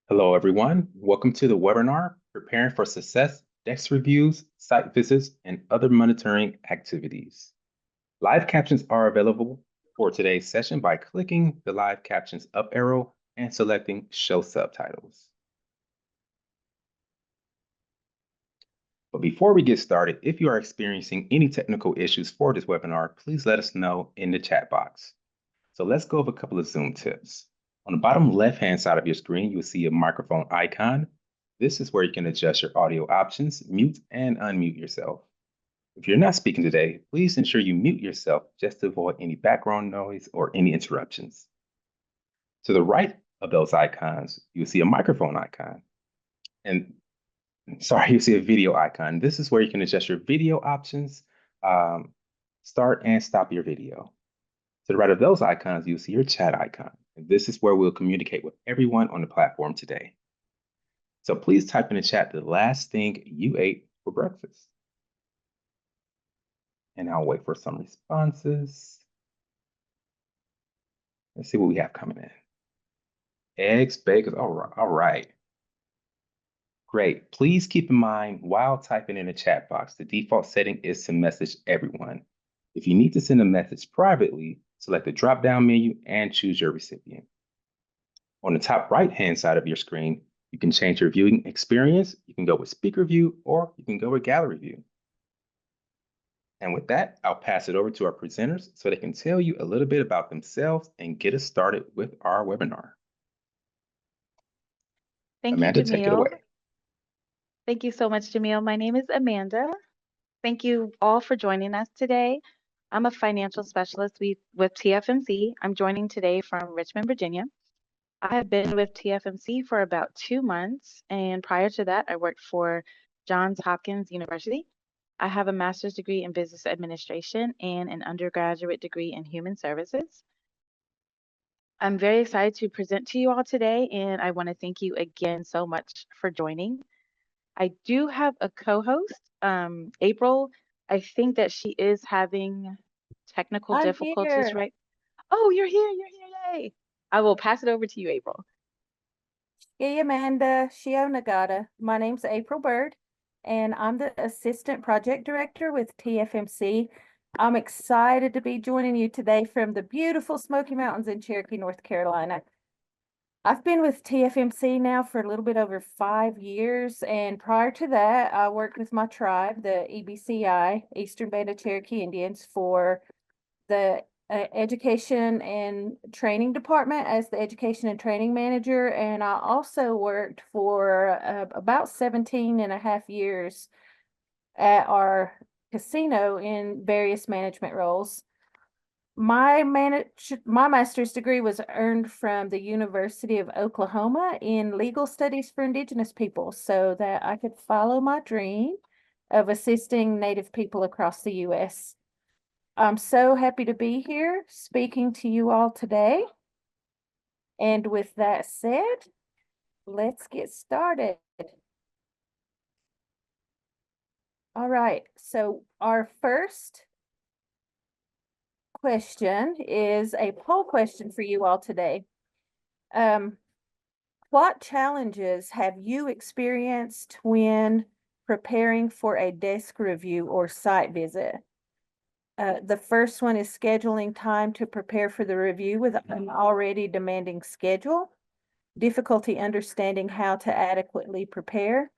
Hello, everyone. Welcome to the webinar, Preparing for Success, Desk Reviews, Site Visits, and Other Monitoring Activities. Live captions are available for today's session by clicking the live captions up arrow and selecting Show Subtitles. But before we get started, if you are experiencing any technical issues for this webinar, please let us know in the chat box. So let's go over a couple of Zoom tips. On the bottom left-hand side of your screen, you'll see a microphone icon. This is where you can adjust your audio options, mute and unmute yourself. If you're not speaking today, please ensure you mute yourself just to avoid any background noise or any interruptions. To the right of those icons, you'll see a microphone icon. And sorry, you see a video icon. This is where you can adjust your video options, start and stop your video. To the right of those icons, you'll see your chat icon. And this is where we'll communicate with everyone on the platform today. So please type in the chat the last thing you ate for breakfast. And I'll wait for some responses. Let's see what we have coming in. Eggs, bacon, all right. Great. Please keep in mind while typing in the chat box, the default setting is to message everyone. If you need to send a message privately, select the drop-down menu and choose your recipient. On the top right-hand side of your screen, you can change your viewing experience. You can go with speaker view or you can go with gallery view. And with that, I'll pass it over to our presenters so they can tell you a little bit about themselves and get us started with our webinar. Thank Amanda, you, take it Jamil. away. Thank you so much, Jamil. My name is Amanda. Thank you all for joining us today. I'm a financial specialist with TFMC. I'm joining today from Richmond, Virginia. I have been with TFMC for about 2 months, and prior to that, I worked for Johns Hopkins University. I have a master's degree in business administration and an undergraduate degree in human services. I'm very excited to present to you all today, and I want to thank you again so much for joining. I do have a co-host, April. I think that she is having technical I'm difficulties, here. right? Oh, you're here, yay. I will pass it over to you, April. Hey, Amanda Shio Nagata. My name's April Bird, and I'm the Assistant Project Director with TFMC. I'm excited to be joining you today from the beautiful Smoky Mountains in Cherokee, North Carolina. I've been with TFMC now for a little bit over 5 years, and prior to that, I worked with my tribe, the EBCI, Eastern Band of Cherokee Indians, for the education and training department as the education and training manager. And I also worked for about 17 and a half years at our casino in various management roles. My master's degree was earned from the University of Oklahoma in legal studies for Indigenous people so that I could follow my dream of assisting Native people across the U.S. I'm so happy to be here speaking to you all today. And with that said, let's get started. All right, so our first question is a poll question for you all today. What challenges have you experienced when preparing for a desk review or site visit? The first one is scheduling time to prepare for the review with an already demanding schedule, difficulty understanding how to adequately prepare,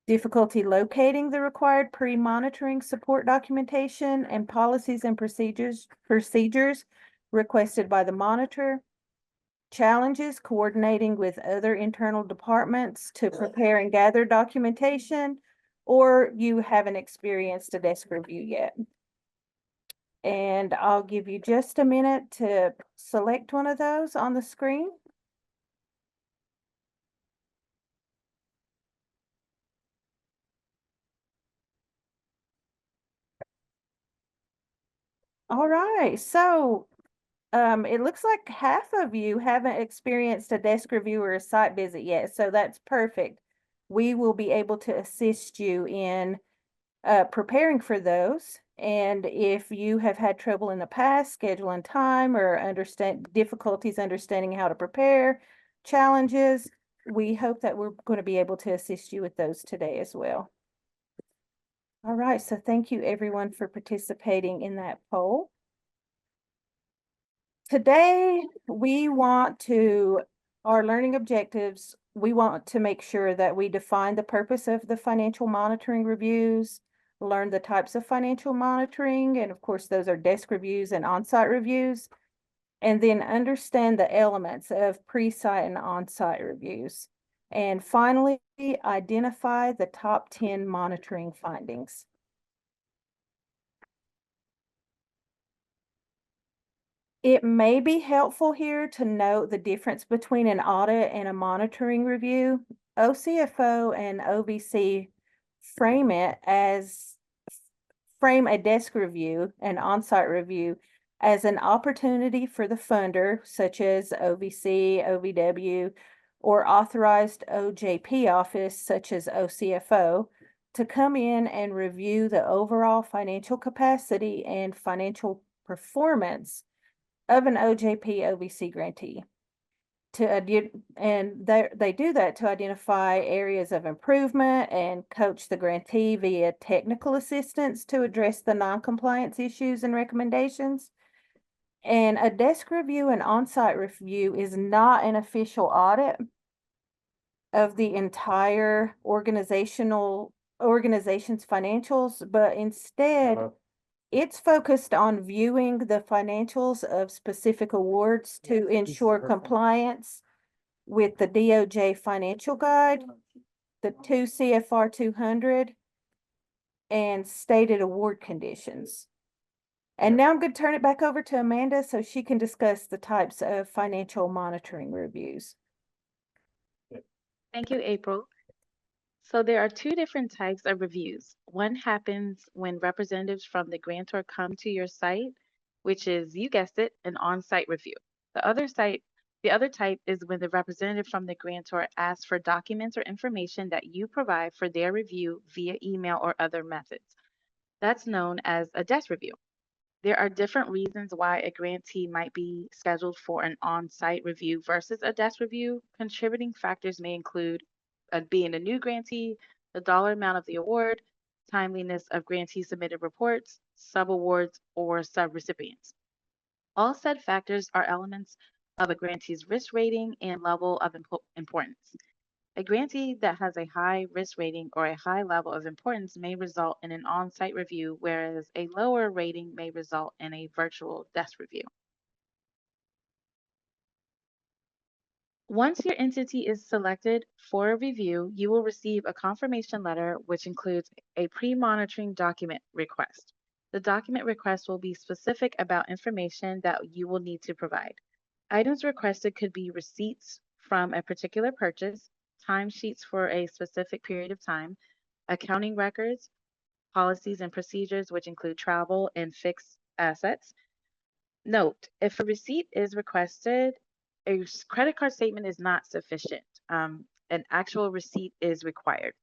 difficulty locating the required pre-monitoring support documentation and policies and procedures requested by the monitor, challenges coordinating with other internal departments to prepare and gather documentation, or you haven't experienced a desk review yet. And I'll give you just a minute to select one of those on the screen. All right, so it looks like half of you haven't experienced a desk review or a site visit yet, so that's perfect. We will be able to assist you in preparing for those. And if you have had trouble in the past scheduling time or difficulties understanding how to prepare, challenges, we hope that we're going to be able to assist you with those today as well. All right, so thank you everyone for participating in that poll. Today, our learning objectives, we want to make sure that we define the purpose of the financial monitoring reviews, learn the types of financial monitoring, and of course, those are desk reviews and on-site reviews, and then understand the elements of pre-site and on-site reviews. And finally, identify the top 10 monitoring findings. It may be helpful here to note the difference between an audit and a monitoring review. OCFO and OVC frame a desk review, an on-site review, as an opportunity for the funder, such as OVC, OVW, or authorized OJP office, such as OCFO, to come in and review the overall financial capacity and financial performance of an OJP OVC grantee. They do that to identify areas of improvement and coach the grantee via technical assistance to address the non-compliance issues and recommendations. And a desk review and on-site review is not an official audit of the entire organization's financials, but instead it's focused on viewing the financials of specific awards to ensure compliance with the DOJ financial guide, the 2 CFR 200, and stated award conditions. And now I'm going to turn it back over to Amanda so she can discuss the types of financial monitoring reviews. Thank you, April. So there are two different types of reviews. One happens when representatives from the grantor come to your site, which is, you guessed it, an on-site review. The other type is when the representative from the grantor asks for documents or information that you provide for their review via email or other methods. That's known as a desk review. There are different reasons why a grantee might be scheduled for an on-site review versus a desk review. Contributing factors may include being a new grantee, the dollar amount of the award, timeliness of grantee submitted reports, subawards, or subrecipients. All said factors are elements of a grantee's risk rating and level of importance. A grantee that has a high risk rating or a high level of importance may result in an on-site review, whereas a lower rating may result in a virtual desk review. Once your entity is selected for a review, you will receive a confirmation letter, which includes a pre-monitoring document request. The document request will be specific about information that you will need to provide. Items requested could be receipts from a particular purchase, timesheets for a specific period of time, accounting records, policies and procedures, which include travel and fixed assets. Note, if a receipt is requested, a credit card statement is not sufficient. An actual receipt is required.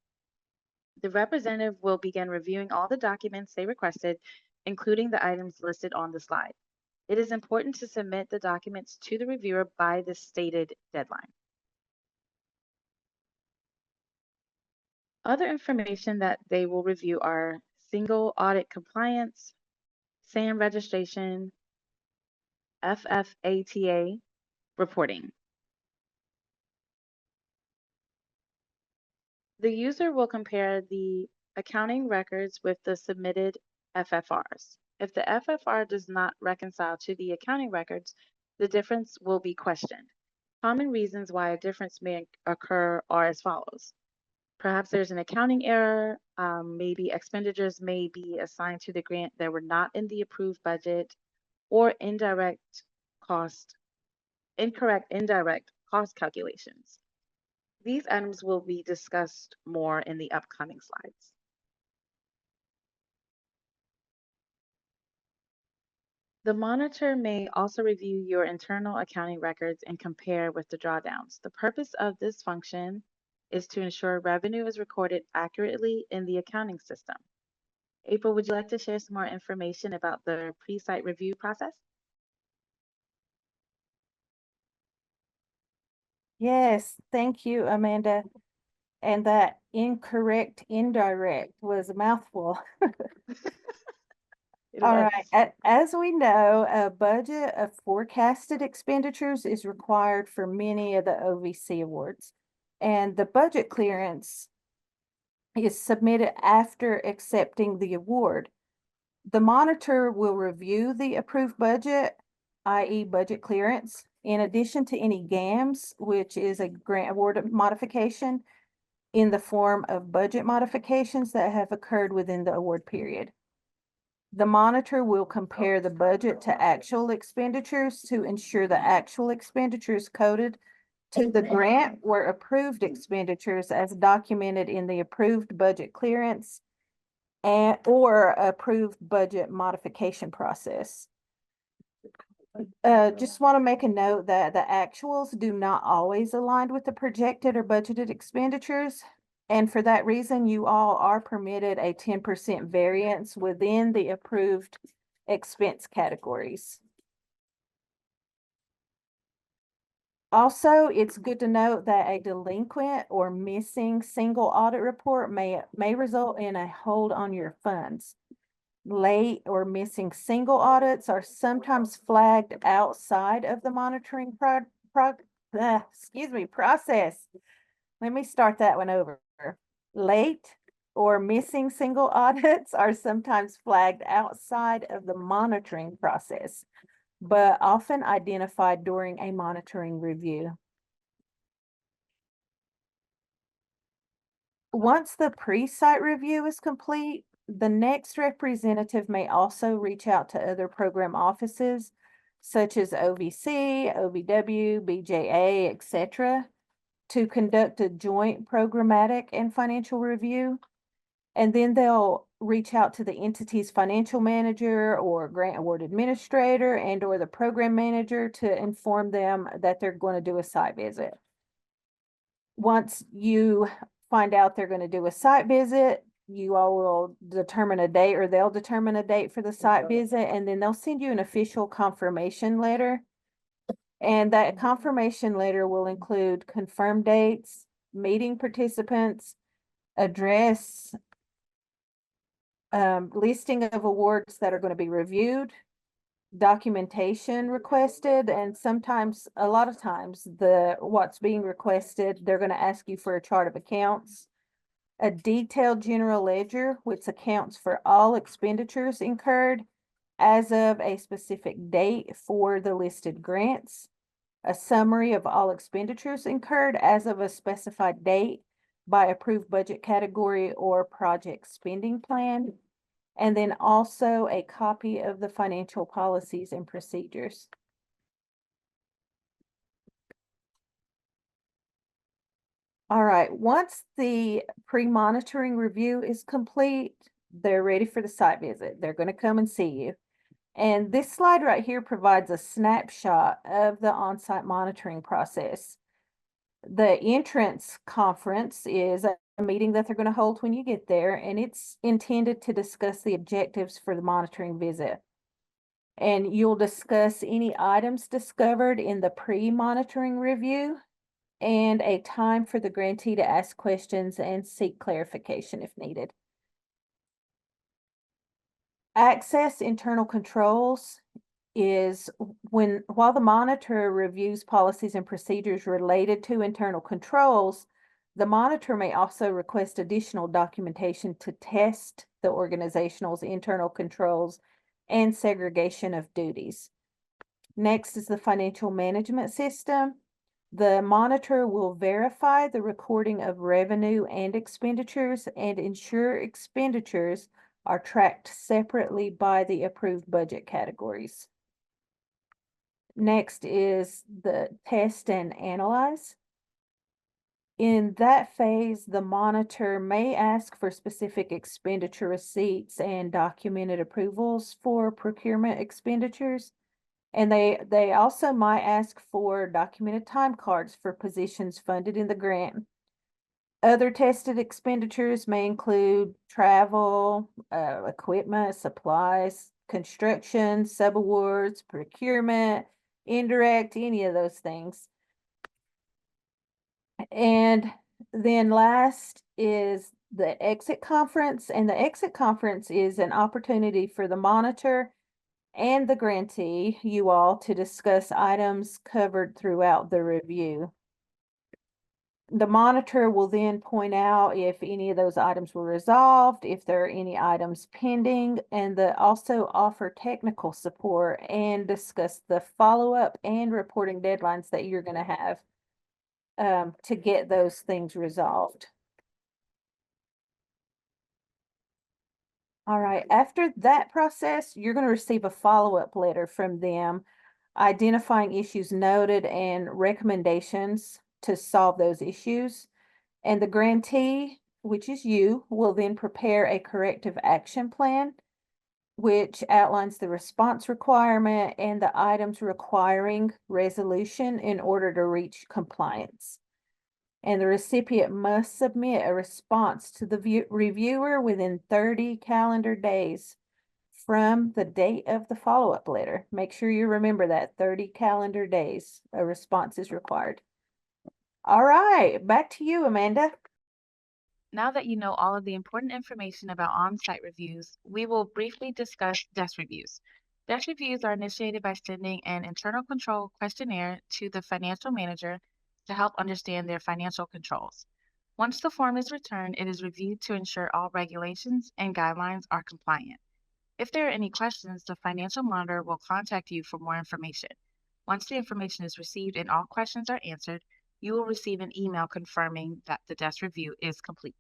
The representative will begin reviewing all the documents they requested, including the items listed on the slide. It is important to submit the documents to the reviewer by the stated deadline. Other information that they will review are single audit compliance, SAM registration, FFATA reporting. The user will compare the accounting records with the submitted FFRs. If the FFR does not reconcile to the accounting records, the difference will be questioned. Common reasons why a difference may occur are as follows. Perhaps there's an accounting error, maybe expenditures may be assigned to the grant that were not in the approved budget, or incorrect indirect cost calculations. These items will be discussed more in the upcoming slides. The monitor may also review your internal accounting records and compare with the drawdowns. The purpose of this function is to ensure revenue is recorded accurately in the accounting system. April, would you like to share some more information about the pre-site review process? Yes, thank you, Amanda. And that incorrect indirect was a mouthful. It All was. right, as we know, a budget of forecasted expenditures is required for many of the OVC awards. And the budget clearance is submitted after accepting the award. The monitor will review the approved budget, i.e. budget clearance, in addition to any GAMS, which is a grant award modification in the form of budget modifications that have occurred within the award period. The monitor will compare the budget to actual expenditures to ensure the actual expenditures coded to the grant were approved expenditures as documented in the approved budget clearance and or approved budget modification process. Just want to make a note that the actuals do not always align with the projected or budgeted expenditures. And for that reason, you all are permitted a 10% variance within the approved expense categories. Also, it's good to note that a delinquent or missing single audit report may result in a hold on your funds. Late or missing single audits are sometimes flagged outside of the monitoring process. Let me start that one over. Late or missing single audits are sometimes flagged outside of the monitoring process, but often identified during a monitoring review. Once the pre-site review is complete, the next representative may also reach out to other program offices such as OVC, OVW, BJA, etc., to conduct a joint programmatic and financial review. And then they'll reach out to the entity's financial manager or grant award administrator and or the program manager to inform them that they're going to do a site visit. Once you find out they're going to do a site visit, you all will determine a date or they'll determine a date for the site visit, and then they'll send you an official confirmation letter. And that confirmation letter will include confirmed dates, meeting participants, address, listing of awards that are going to be reviewed, documentation requested, and sometimes, a lot of times, what's being requested, they're going to ask you for a chart of accounts, a detailed general ledger, which accounts for all expenditures incurred as of a specific date for the listed grants, a summary of all expenditures incurred as of a specified date by approved budget category or project spending plan, and then also a copy of the financial policies and procedures. All right, once the pre-monitoring review is complete, they're ready for the site visit. They're going to come and see you. And this slide right here provides a snapshot of the on-site monitoring process. The entrance conference is a meeting that they're going to hold when you get there, and it's intended to discuss the objectives for the monitoring visit. And you'll discuss any items discovered in the pre-monitoring review and a time for the grantee to ask questions and seek clarification if needed. Access internal controls is while the monitor reviews policies and procedures related to internal controls, the monitor may also request additional documentation to test the organizational's internal controls and segregation of duties. Next is the financial management system. The monitor will verify the recording of revenue and expenditures and ensure expenditures are tracked separately by the approved budget categories. Next is the test and analyze. In that phase, the monitor may ask for specific expenditure receipts and documented approvals for procurement expenditures. And they also might ask for documented time cards for positions funded in the grant. Other tested expenditures may include travel, equipment, supplies, construction, subawards, procurement, indirect, any of those things. And then last is the exit conference, and the exit conference is an opportunity for the monitor and the grantee, you all, to discuss items covered throughout the review. The monitor will then point out if any of those items were resolved, if there are any items pending, and also offer technical support and discuss the follow-up and reporting deadlines that you're going to have to get those things resolved. All right, after that process, you're going to receive a follow-up letter from them identifying issues noted and recommendations to solve those issues. And the grantee, which is you, will then prepare a corrective action plan, which outlines the response requirement and the items requiring resolution in order to reach compliance. And the recipient must submit a response to the reviewer within 30 calendar days from the date of the follow-up letter. Make sure you remember that 30 calendar days, a response is required. All right, back to you, Amanda. Now that you know all of the important information about on-site reviews, we will briefly discuss desk reviews. Desk reviews are initiated by sending an internal control questionnaire to the financial manager to help understand their financial controls. Once the form is returned, it is reviewed to ensure all regulations and guidelines are compliant. If there are any questions, the financial monitor will contact you for more information. Once the information is received and all questions are answered, you will receive an email confirming that the desk review is complete.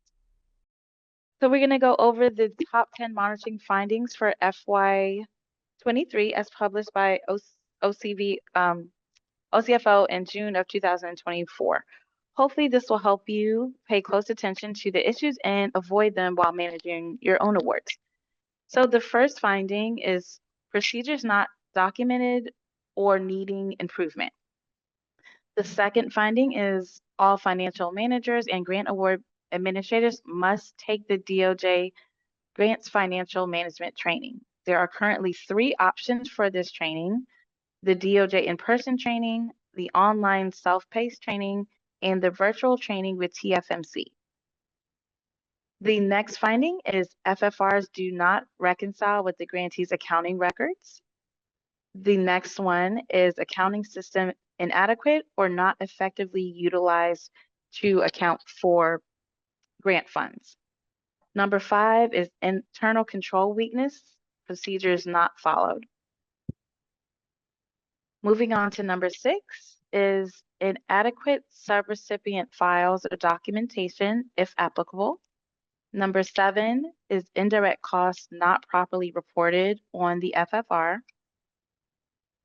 So we're going to go over the top 10 monitoring findings for FY23 as published by OCFO in June of 2024. Hopefully this will help you pay close attention to the issues and avoid them while managing your own awards. So the first finding is procedures not documented or needing improvement. The second finding is all financial managers and grant award administrators must take the DOJ Grants Financial Management Training. There are currently 3 options for this training: the DOJ in-person training, the online self-paced training, and the virtual training with TFMC. The next finding is FFRs do not reconcile with the grantee's accounting records. The next one is accounting system inadequate or not effectively utilized to account for grant funds. Number 5 is internal control weakness, procedures not followed. Moving on to number 6 is inadequate subrecipient files or documentation, if applicable. Number 7 is indirect costs not properly reported on the FFR.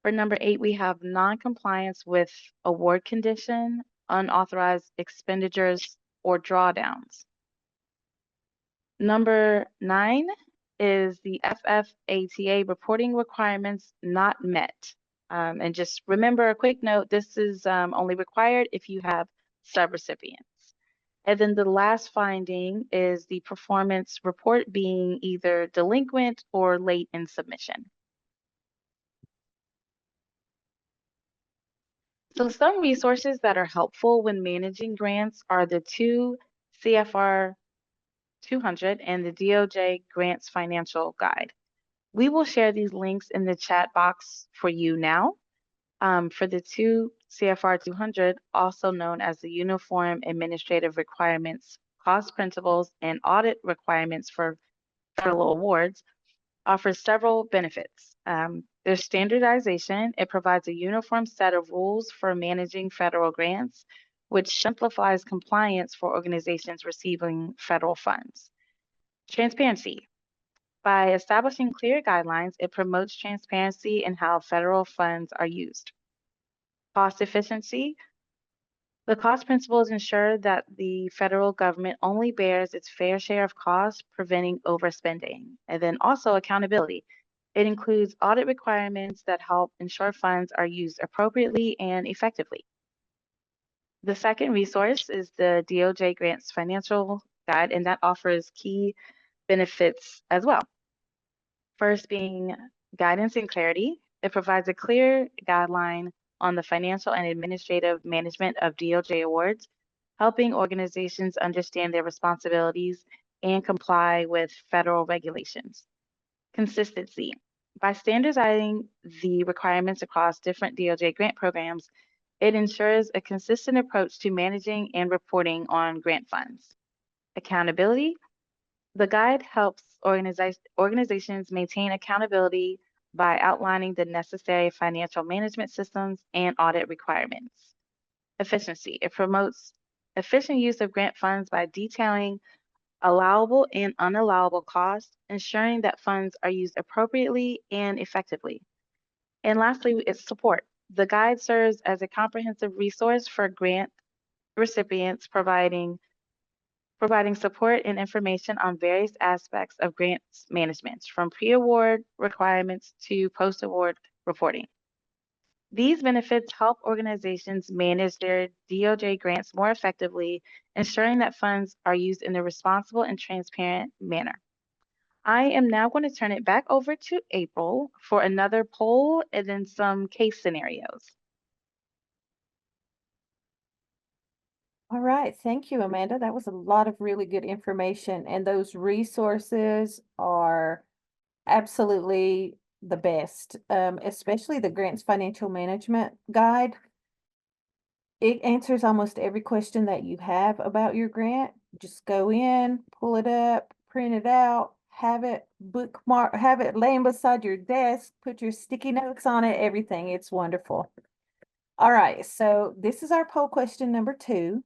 For number 8, we have non-compliance with award condition, unauthorized expenditures, or drawdowns. Number 9 is the FFATA reporting requirements not met. And just remember a quick note, this is only required if you have subrecipients. And then the last finding is the performance report being either delinquent or late in submission. So some resources that are helpful when managing grants are the 2 CFR 200 and the DOJ Grants Financial Guide. We will share these links in the chat box for you now. For the 2 CFR 200, also known as the Uniform Administrative Requirements, Cost Principles, and Audit Requirements for Federal Awards, offers several benefits. There's standardization. It provides a uniform set of rules for managing federal grants, which simplifies compliance for organizations receiving federal funds. Transparency. By establishing clear guidelines, it promotes transparency in how federal funds are used. Cost efficiency. The cost principles ensure that the federal government only bears its fair share of costs, preventing overspending. And then also accountability. It includes audit requirements that help ensure funds are used appropriately and effectively. The second resource is the DOJ Grants Financial Guide, and that offers key benefits as well. First being guidance and clarity. It provides a clear guideline on the financial and administrative management of DOJ awards. helping organizations understand their responsibilities and comply with federal regulations. Consistency. By standardizing the requirements across different DOJ grant programs, it ensures a consistent approach to managing and reporting on grant funds. Accountability. The guide helps organizations maintain accountability by outlining the necessary financial management systems and audit requirements. Efficiency. It promotes efficient use of grant funds by detailing allowable and unallowable costs, ensuring that funds are used appropriately and effectively. And lastly, it's support. The guide serves as a comprehensive resource for grant recipients, providing support and information on various aspects of grants management, from pre-award requirements to post-award reporting. These benefits help organizations manage their DOJ grants more effectively, ensuring that funds are used in a responsible and transparent manner. I am now going to turn it back over to April for another poll and then some case scenarios. All right, thank you, Amanda. That was a lot of really good information, and those resources are absolutely the best, especially the Grants Financial Management Guide. It answers almost every question that you have about your grant. Just go in, pull it up, print it out, have it bookmark, have it laying beside your desk, put your sticky notes on it, everything. It's wonderful. All right, so this is our poll question number 2.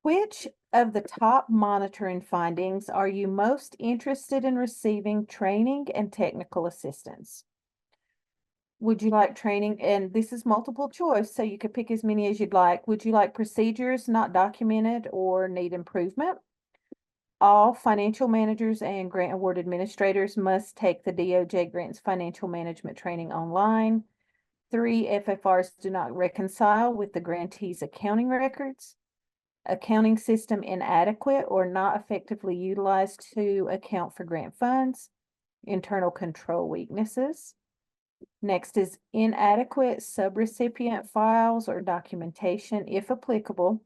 Which of the top monitoring findings are you most interested in receiving training and technical assistance? Would you like training? And this is multiple choice, so you could pick as many as you'd like. Would you like procedures not documented or need improvement? All financial managers and grant award administrators must take the DOJ Grants Financial Management Training online. 3 FFRs do not reconcile with the grantee's accounting records. Accounting system inadequate or not effectively utilized to account for grant funds. Internal control weaknesses. Next is inadequate subrecipient files or documentation, if applicable.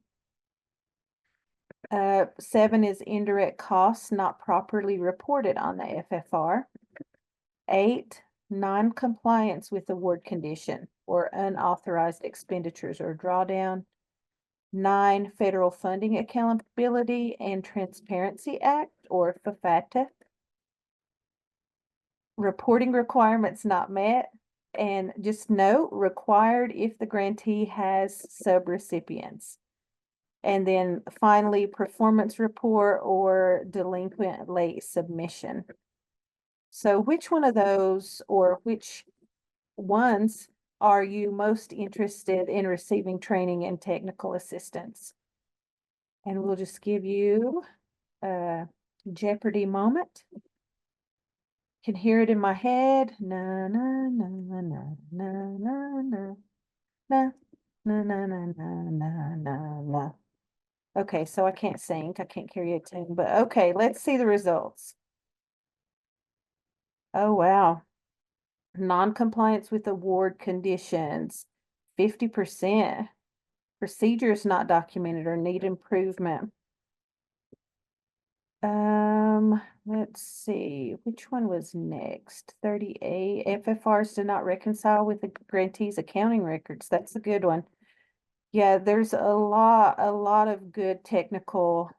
7 is indirect costs not properly reported on the FFR. 8, non-compliance with award condition or unauthorized expenditures or drawdown. 9, Federal Funding Accountability and Transparency Act, or FFATA. Reporting requirements not met, and just note, required if the grantee has subrecipients. And then finally, performance report or delinquent late submission. So which one of those, or which ones are you most interested in receiving training and technical assistance? And we'll just give you a Jeopardy moment. Can hear it in my head. Na na na na na na na na na na na na na na na. Okay, so I can't sing. I can't carry a tune, but okay, let's see the results. Oh wow. Non-compliance with award conditions, 50%. Procedures not documented or need improvement. Let's see, which one was next? 38, FFRs do not reconcile with the grantee's accounting records. That's a good one. Yeah, there's a lot of good technical,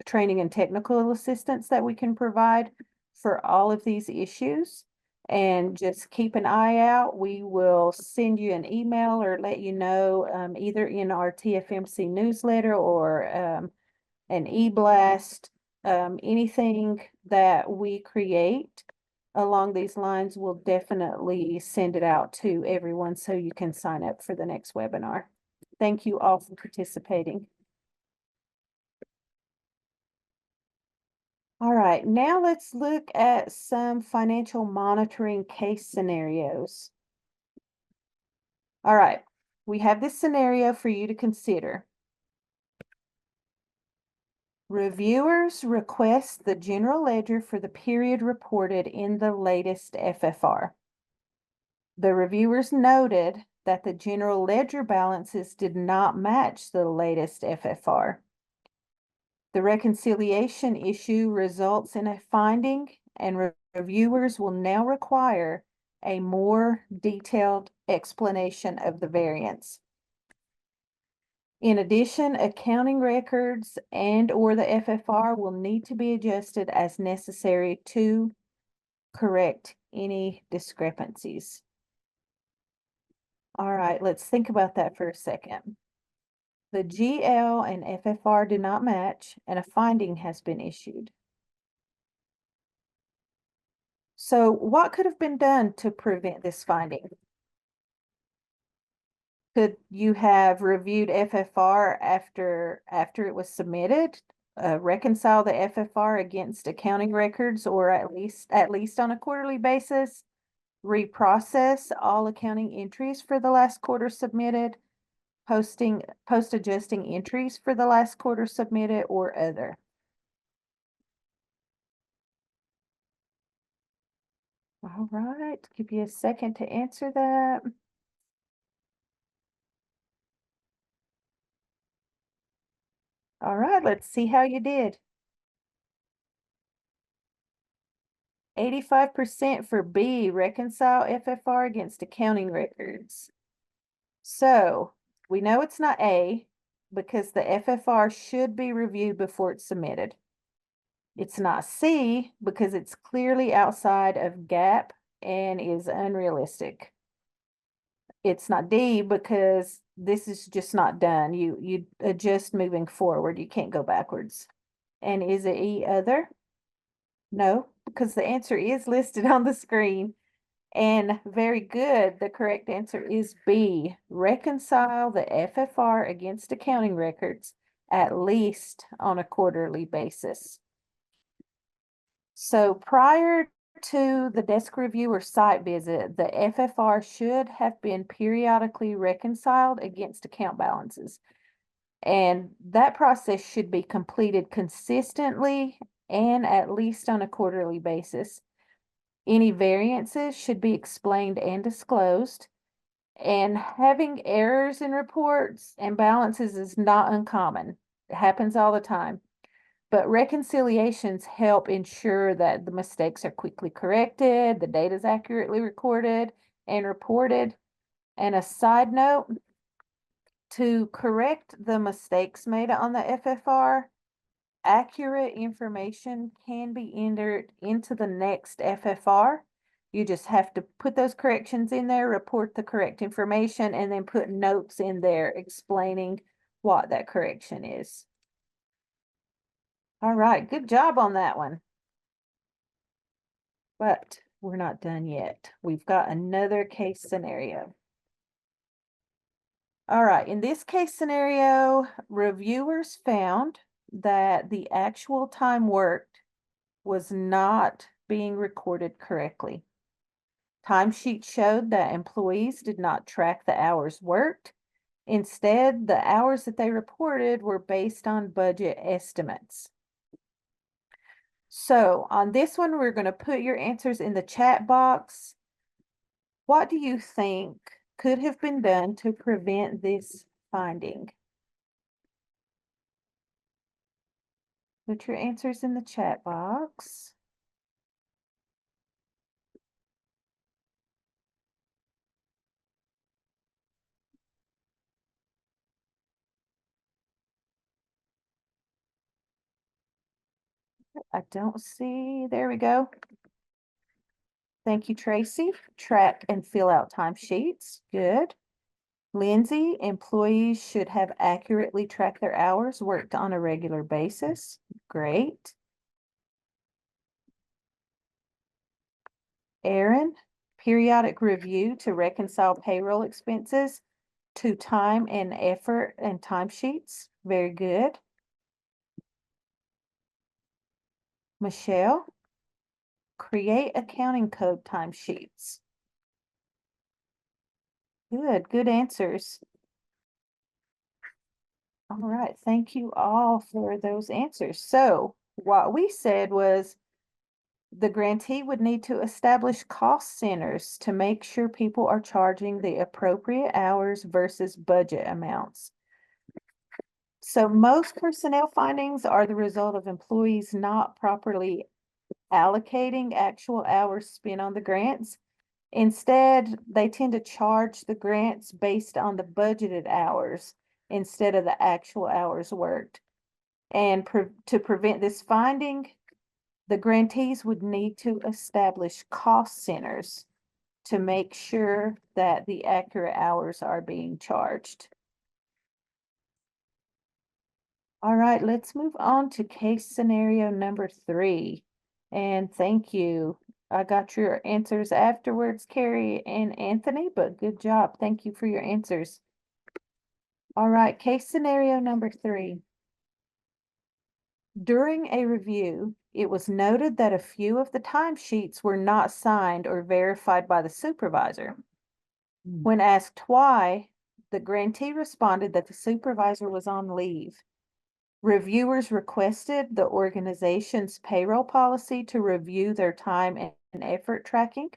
training and technical assistance that we can provide for all of these issues. And just keep an eye out. We will send you an email or let you know, either in our TFMC newsletter or an e-blast. Anything that we create along these lines, we'll definitely send it out to everyone so you can sign up for the next webinar. Thank you all for participating. All right, now let's look at some financial monitoring case scenarios. All right, we have this scenario for you to consider. Reviewers request the general ledger for the period reported in the latest FFR. The reviewers noted that the general ledger balances did not match the latest FFR. The reconciliation issue results in a finding, and reviewers will now require a more detailed explanation of the variance. In addition, accounting records and/or the FFR will need to be adjusted as necessary to correct any discrepancies. All right, let's think about that for a second. The GL and FFR do not match, and a finding has been issued. So what could have been done to prevent this finding? Could you have reviewed FFR after it was submitted? Reconcile the FFR against accounting records, or at least on a quarterly basis? Reprocess all accounting entries for the last quarter submitted? Post-adjusting entries for the last quarter submitted, or other? All right, give you a second to answer that. All right, let's see how you did. 85% for B, reconcile FFR against accounting records. So we know it's not A because the FFR should be reviewed before it's submitted. It's not C because it's clearly outside of GAAP and is unrealistic. It's not D because this is just not done. You adjust moving forward. You can't go backwards. And is it E, other? No, because the answer is listed on the screen. And very good, the correct answer is B. Reconcile the FFR against accounting records at least on a quarterly basis. So prior to the desk review or site visit, the FFR should have been periodically reconciled against account balances. And that process should be completed consistently and at least on a quarterly basis. Any variances should be explained and disclosed. And having errors in reports and balances is not uncommon. It happens all the time. But reconciliations help ensure that the mistakes are quickly corrected, the data is accurately recorded and reported. And a side note, to correct the mistakes made on the FFR, accurate information can be entered into the next FFR. You just have to put those corrections in there, report the correct information, and then put notes in there explaining what that correction is. All right, good job on that one. But we're not done yet. We've got another case scenario. All right, in this case scenario, reviewers found that the actual time worked was not being recorded correctly. Timesheet showed that employees did not track the hours worked. Instead, the hours that they reported were based on budget estimates. So on this one, we're going to put your answers in the chat box. What do you think could have been done to prevent this finding? Put your answers in the chat box. I don't see, there we go. Thank you, Tracy. Track and fill out timesheets. Good. Lindsay, employees should have accurately tracked their hours worked on a regular basis. Great. Aaron, periodic review to reconcile payroll expenses to time and effort and timesheets. Very good. Michelle, create accounting code timesheets. Good answers. All right, thank you all for those answers. So what we said was the grantee would need to establish cost centers to make sure people are charging the appropriate hours versus budget amounts. So most personnel findings are the result of employees not properly allocating actual hours spent on the grants. Instead, they tend to charge the grants based on the budgeted hours instead of the actual hours worked. And to prevent this finding, the grantees would need to establish cost centers to make sure that the accurate hours are being charged. All right, let's move on to case scenario number 3. And thank you. I got your answers afterwards, Carrie and Anthony, but good job. Thank you for your answers. All right, case scenario number 3. During a review, it was noted that a few of the timesheets were not signed or verified by the supervisor. When asked why, the grantee responded that the supervisor was on leave. Reviewers requested the organization's payroll policy to review their time and effort tracking,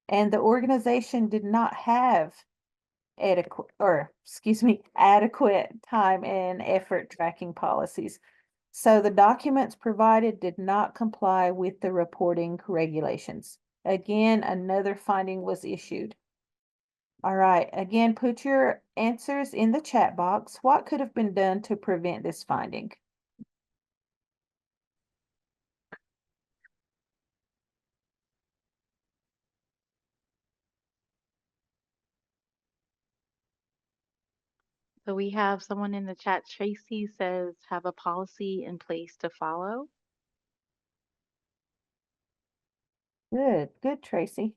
and the organization did not have adequate time and effort tracking policies. So the documents provided did not comply with the reporting regulations. Again, another finding was issued. All right, again, put your answers in the chat box. What could have been done to prevent this finding? So we have someone in the chat, Tracy says, have a policy in place to follow. Good, Tracy.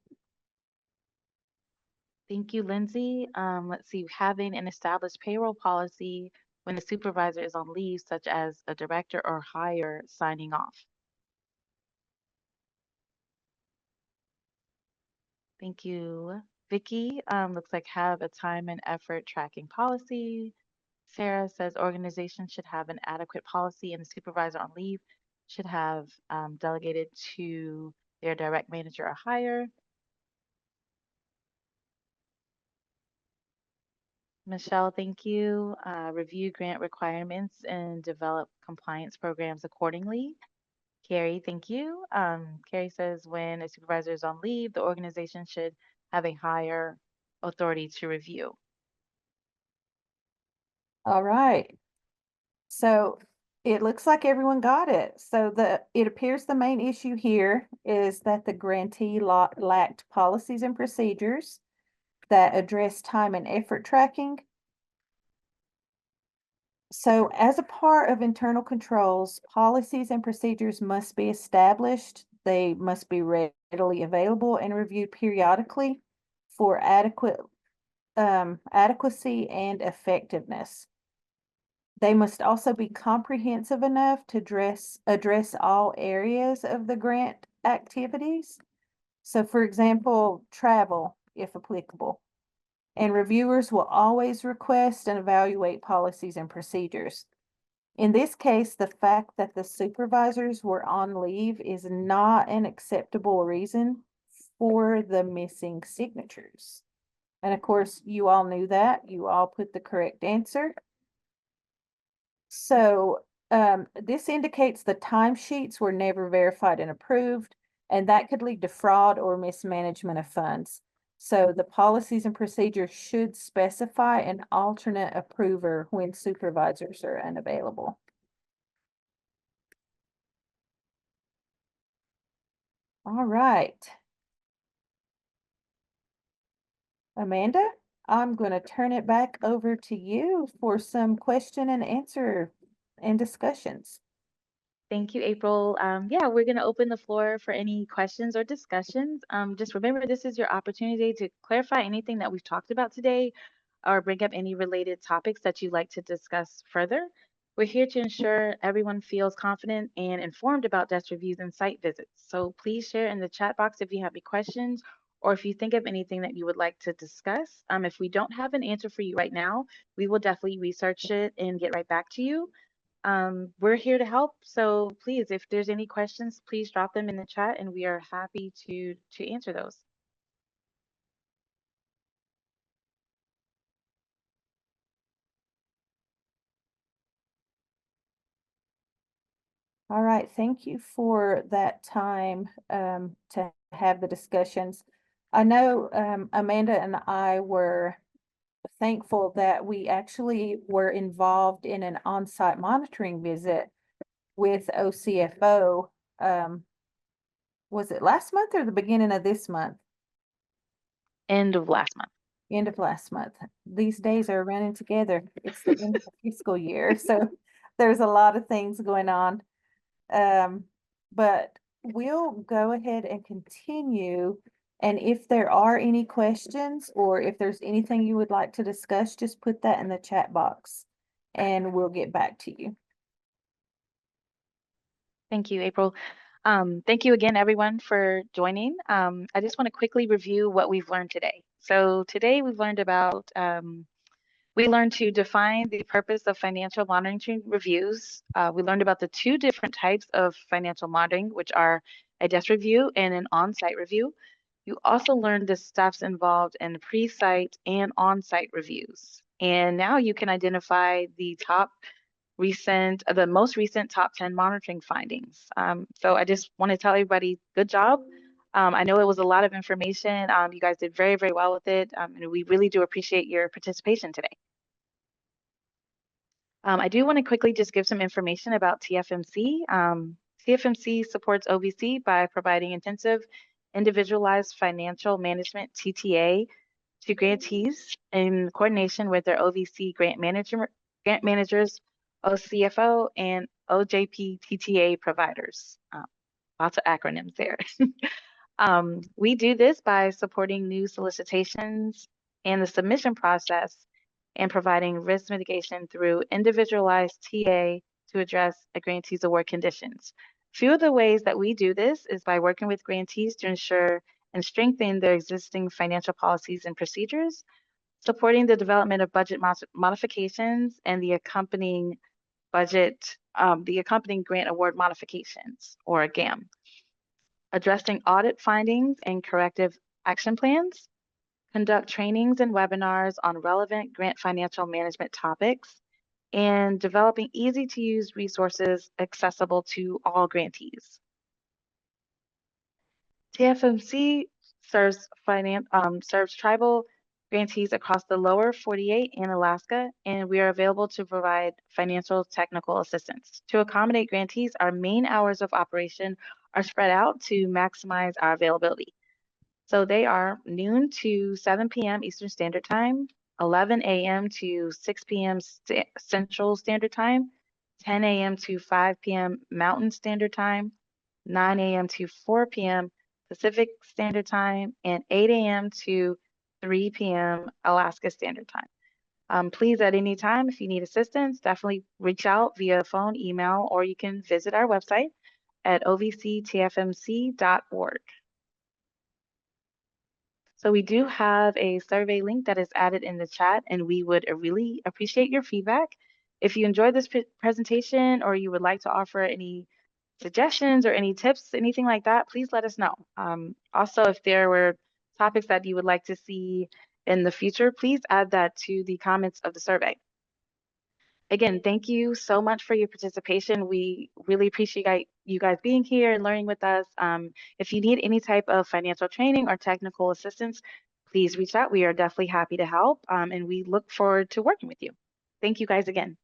Thank you, Lindsay. Let's see, having an established payroll policy when the supervisor is on leave, such as a director or higher signing off. Thank you, Vicky. Looks like have a time and effort tracking policy. Sarah says organizations should have an adequate policy and the supervisor on leave should have delegated to their direct manager or higher. Michelle, thank you. Review grant requirements and develop compliance programs accordingly. Carrie, thank you. Carrie says when a supervisor is on leave, the organization should have a higher authority to review. All right. So it looks like everyone got it. So it appears the main issue here is that the grantee lacked policies and procedures that address time and effort tracking. So as a part of internal controls, policies and procedures must be established. They must be readily available and reviewed periodically for adequacy and effectiveness. They must also be comprehensive enough to address all areas of the grant activities. So for example, travel, if applicable. And reviewers will always request and evaluate policies and procedures. In this case, the fact that the supervisors were on leave is not an acceptable reason for the missing signatures. And of course, you all knew that. You all put the correct answer. So this indicates the timesheets were never verified and approved, and that could lead to fraud or mismanagement of funds. So the policies and procedures should specify an alternate approver when supervisors are unavailable. All right. Amanda, I'm going to turn it back over to you for some question and answer and discussions. Thank you, April. Yeah, we're going to open the floor for any questions or discussions. Just remember, this is your opportunity to clarify anything that we've talked about today or bring up any related topics that you'd like to discuss further. We're here to ensure everyone feels confident and informed about desk reviews and site visits. So please share in the chat box if you have any questions or if you think of anything that you would like to discuss. If we don't have an answer for you right now, we will definitely research it and get right back to you. We're here to help. So please, if there's any questions, please drop them in the chat and we are happy to answer those. All right, thank you for that time to have the discussions. I know Amanda and I were thankful that we actually were involved in an on-site monitoring visit with OCFO. Was it last month or the beginning of this month? End of last month. End of last month. These days are running together. It's the end of the fiscal year, so there's a lot of things going on. But we'll go ahead and continue. And if there are any questions or if there's anything you would like to discuss, just put that in the chat box and we'll get back to you. Thank you, April. Thank you again, everyone, for joining. I just want to quickly review what we've learned today. So today we've learned about, we learned to define the purpose of financial monitoring reviews. We learned about the two different types of financial monitoring, which are a desk review and an on-site review. You also learned the steps involved in pre-site and on-site reviews. And now you can identify the most recent top 10 monitoring findings. So I just want to tell everybody, good job. I know it was a lot of information. You guys did very, very well with it. And we really do appreciate your participation today. I do want to quickly just give some information about TFMC. TFMC supports OVC by providing intensive individualized financial management TTA to grantees in coordination with their OVC grant managers, OCFO, and OJP TTA providers. Lots of acronyms there. We do this by supporting new solicitations and the submission process and providing risk mitigation through individualized TA to address a grantee's award conditions. Few of the ways that we do this is by working with grantees to ensure and strengthen their existing financial policies and procedures, supporting the development of budget modifications and the accompanying grant award modifications, or a GAM, addressing audit findings and corrective action plans, conduct trainings and webinars on relevant grant financial management topics, and developing easy-to-use resources accessible to all grantees. TFMC serves tribal grantees across the lower 48 and Alaska, and we are available to provide financial technical assistance. To accommodate grantees, our main hours of operation are spread out to maximize our availability. So they are noon to 7 p.m. Eastern Standard Time, 11 a.m. to 6 p.m. Central Standard Time, 10 a.m. to 5 p.m. Mountain Standard Time, 9 a.m. to 4 p.m. Pacific Standard Time, and 8 a.m. to 3 p.m. Alaska Standard Time. Please, at any time, if you need assistance, definitely reach out via phone, email, or you can visit our website at ovctfmc.org. So we do have a survey link that is added in the chat, and we would really appreciate your feedback. If you enjoyed this presentation or you would like to offer any suggestions or any tips, anything like that, please let us know. Also, if there were topics that you would like to see in the future, please add that to the comments of the survey. Again, thank you so much for your participation. We really appreciate you guys being here and learning with us. If you need any type of financial training or technical assistance, please reach out. We are definitely happy to help, and we look forward to working with you. Thank you guys again.